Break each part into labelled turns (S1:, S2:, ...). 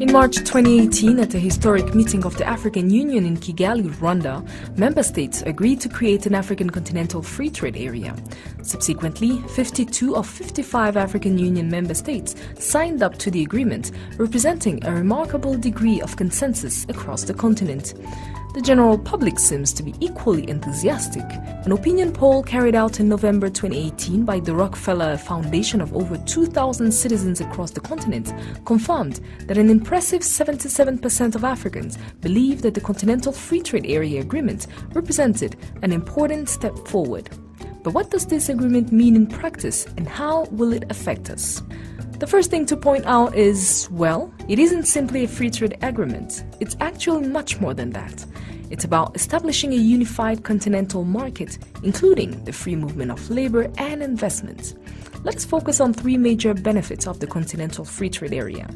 S1: In March 2018, at a historic meeting of the African Union in Kigali, Rwanda, member states agreed to create an African Continental Free Trade Area. Subsequently, 52 of 55 African Union member states signed up to the agreement, representing a remarkable degree of consensus across the continent. The general public seems to be equally enthusiastic. An opinion poll carried out in November 2018 by the Rockefeller Foundation of over 2,000 citizens across the continent confirmed that an impressive 77% of Africans believe that the Continental Free Trade Area Agreement represented an important step forward. But what does this agreement mean in practice, and how will it affect us? The first thing to point out is, well, it isn't simply a free trade agreement. It's actually much more than that. It's about establishing a unified continental market, including the free movement of labor and investment. Let's focus on three major benefits of the Continental Free Trade Area.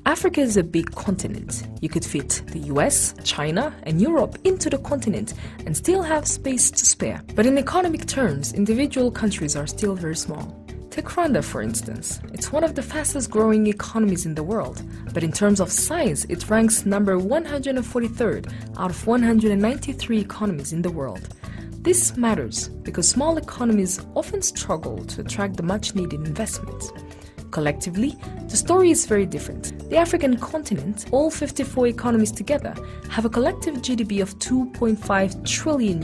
S1: Africa is a big continent. You could fit the US, China, and Europe into the continent and still have space to spare. But in economic terms, individual countries are still very small. Take Rwanda, for instance. It's one of the fastest growing economies in the world, but in terms of size, it ranks number 143rd out of 193 economies in the world. This matters because small economies often struggle to attract the much-needed investment. Collectively, the story is very different. The African continent, all 54 economies together, have a collective GDP of $2.5 trillion.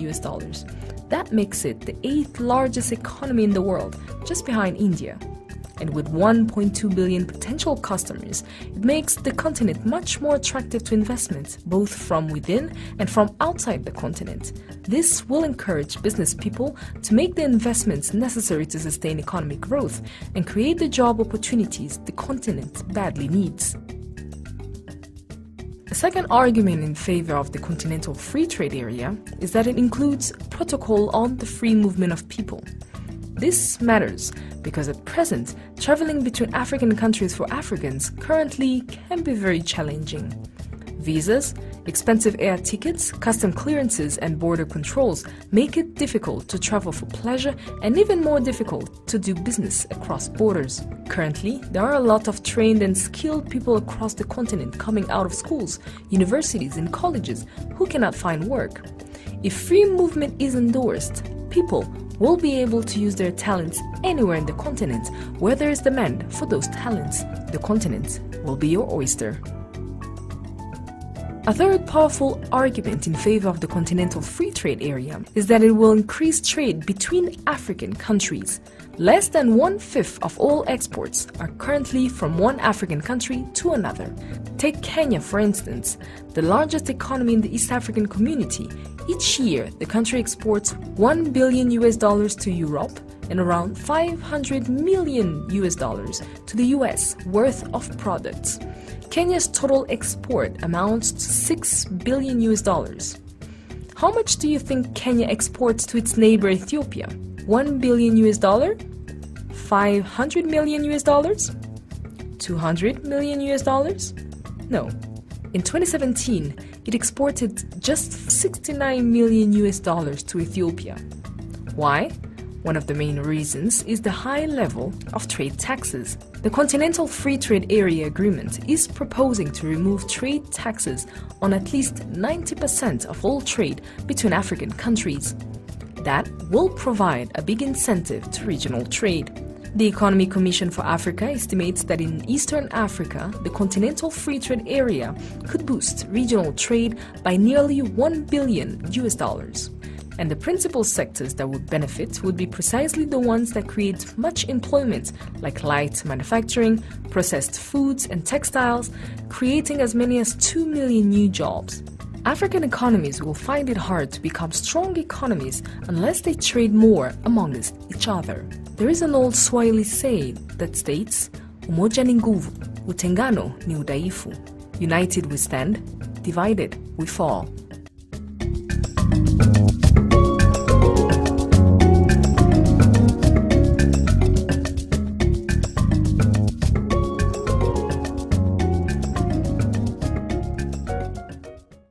S1: That makes it the 8th largest economy in the world, just behind India. And with 1.2 billion potential customers, it makes the continent much more attractive to investment, both from within and from outside the continent. This will encourage business people to make the investments necessary to sustain economic growth and create the job opportunities the continent badly needs. A second argument in favor of the Continental Free Trade Area is that it includes a protocol on the free movement of people. This matters because at present, traveling between African countries for Africans currently can be very challenging. Visas, expensive air tickets, custom clearances, and border controls make it difficult to travel for pleasure and even more difficult to do business across borders. Currently, there are a lot of trained and skilled people across the continent coming out of schools, universities, and colleges who cannot find work. If free movement is endorsed, people will be able to use their talents anywhere in the continent where there is demand for those talents. The continent will be your oyster. A third powerful argument in favor of the Continental Free Trade Area is that it will increase trade between African countries. Less than 1/5 of all exports are currently from one African country to another. Take Kenya, for instance, the largest economy in the East African community. Each year, the country exports $1 billion to Europe and around $500 million to the US worth of products. Kenya's total export amounts to $6 billion. How much do you think Kenya exports to its neighbor Ethiopia? $1 billion? $500 million? $200 million? No. In 2017, it exported just $69 million to Ethiopia. Why? One of the main reasons is the high level of trade taxes. The Continental Free Trade Area Agreement is proposing to remove trade taxes on at least 90% of all trade between African countries. That will provide a big incentive to regional trade. The Economic Commission for Africa estimates that in Eastern Africa, the Continental Free Trade Area could boost regional trade by nearly $1 billion. And the principal sectors that would benefit would be precisely the ones that create much employment, like light manufacturing, processed foods, and textiles, creating as many as 2 million new jobs. African economies will find it hard to become strong economies unless they trade more amongst each other. There is an old Swahili saying that states, umoja ni nguvu, utengano ni udhaifu. United we stand, divided we fall.